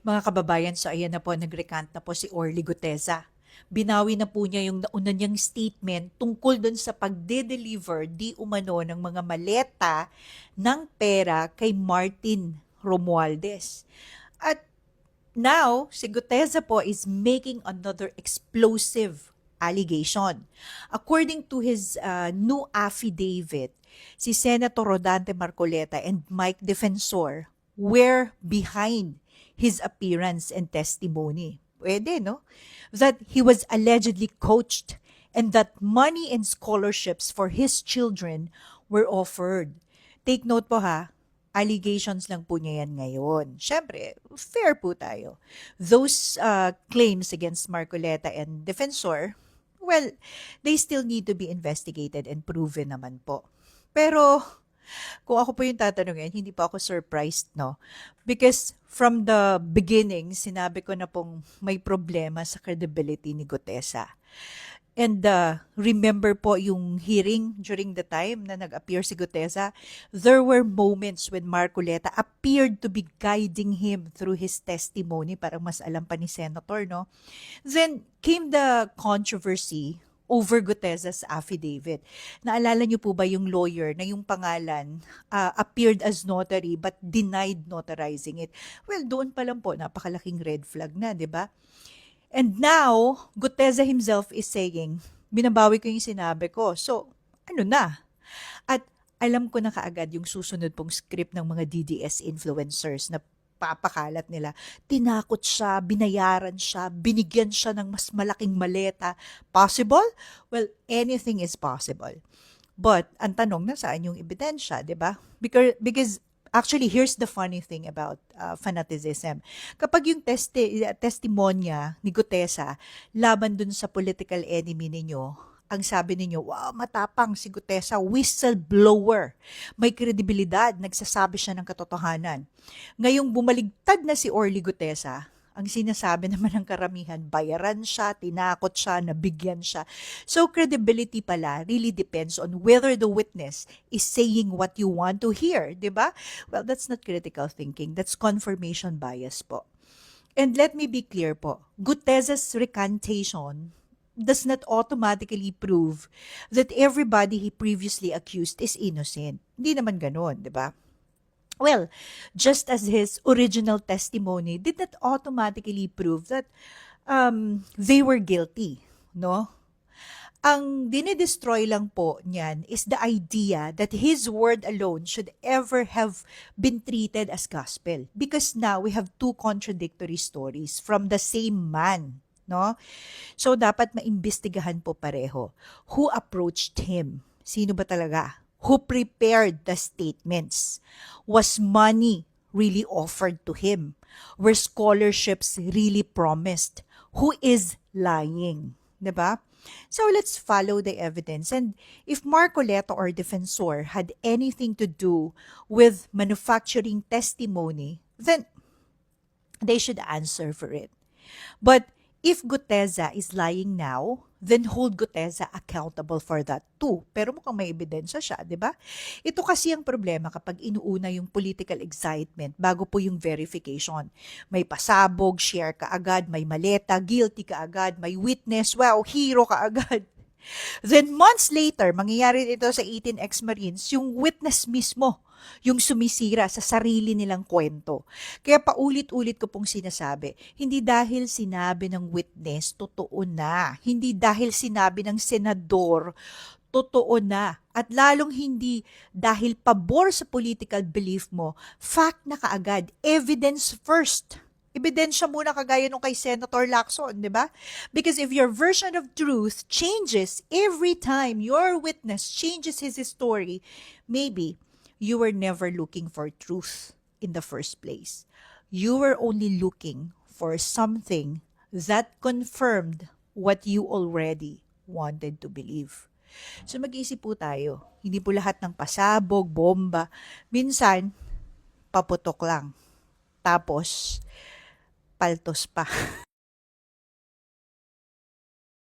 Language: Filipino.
Mga kababayan, so ayan na po, nag-recant na po si Orly Guteza. Binawi na po niya yung nauna niyang statement tungkol dun sa pagde-deliver di umano ng mga maleta ng pera kay Martin Romualdez. At now, si Guteza po is making another explosive allegation. According to his new affidavit, si Senator Rodante Marcoleta and Mike Defensor were behind his appearance and testimony. Pwede, no? That he was allegedly coached and that money and scholarships for his children were offered. Take note po ha, allegations lang po niya yan ngayon. Siyempre, fair po tayo. Those claims against Marcoleta and Defensor, well, they still need to be investigated and proven naman po. Pero, kung ako po yung tatanungin, hindi pa ako surprised, no? Because from the beginning, sinabi ko na pong may problema sa credibility ni Gutesa. And remember po yung hearing during the time na nag-appear si Gutesa, there were moments when Marcoleta appeared to be guiding him through his testimony, parang mas alam pa ni Senator, no? Then came the controversy over Guteza's affidavit. Naalala niyo po ba yung lawyer na yung pangalan appeared as notary but denied notarizing it? Well, doon pa lang po, napakalaking red flag na, di ba? And now, Guteza himself is saying, binabawi ko yung sinabi ko. So, ano na? At alam ko na kaagad yung susunod pong script ng mga DDS influencers na papakalat nila. Tinakot siya, binayaran siya, binigyan siya ng mas malaking maleta. Possible? Well, anything is possible. But, ang tanong na saan yung ebidensya, di ba? Because actually, here's the funny thing about fanaticism. Kapag yung testimonya ni Gutesa laban dun sa political enemy ninyo, ang sabi ninyo, wow, matapang si Gutesa, whistleblower. May kredibilidad, nagsasabi siya ng katotohanan. Ngayong bumaligtad na si Orly Gutesa, ang sinasabi naman ng karamihan, bayaran siya, tinakot siya, nabigyan siya. So credibility pala really depends on whether the witness is saying what you want to hear, di ba? Well, that's not critical thinking. That's confirmation bias po. And let me be clear po, Guteza's recantation does not automatically prove that everybody he previously accused is innocent. Hindi naman ganun, di ba? Well, just as his original testimony did not automatically prove that they were guilty, no? Ang dinidestroy lang po niyan is the idea that his word alone should ever have been treated as gospel. Because now we have two contradictory stories from the same man, no? So dapat maimbestigahan po pareho. Who approached him? Sino ba talaga? Who prepared the statements? Was money really offered to him? Were scholarships really promised? Who is lying? Diba? So let's follow the evidence. And if Marcoleta or Defensor had anything to do with manufacturing testimony, then they should answer for it. But if Guteza is lying now, then hold Guteza accountable for that too. Pero mukhang may ebidensya siya, di ba? Ito kasi ang problema kapag inuuna yung political excitement bago po yung verification. May pasabog, share ka agad, may maleta, guilty ka agad, may witness, wow, hero ka agad. Then months later, mangyayari ito sa 18 ex-Marines, yung witness mismo, yung sumisira sa sarili nilang kwento. Kaya paulit-ulit ko pong sinasabi, hindi dahil sinabi ng witness, totoo na. Hindi dahil sinabi ng senador, totoo na. At lalong hindi dahil pabor sa political belief mo, fact na kaagad, evidence first. Ebidensya muna kagaya nung kay Senator Lacson, di ba? Because if your version of truth changes every time your witness changes his story, maybe you were never looking for truth in the first place. You were only looking for something that confirmed what you already wanted to believe. So mag-isip po tayo. Hindi po lahat ng pasabog, bomba. Minsan, paputok lang. Tapos, paltos pa.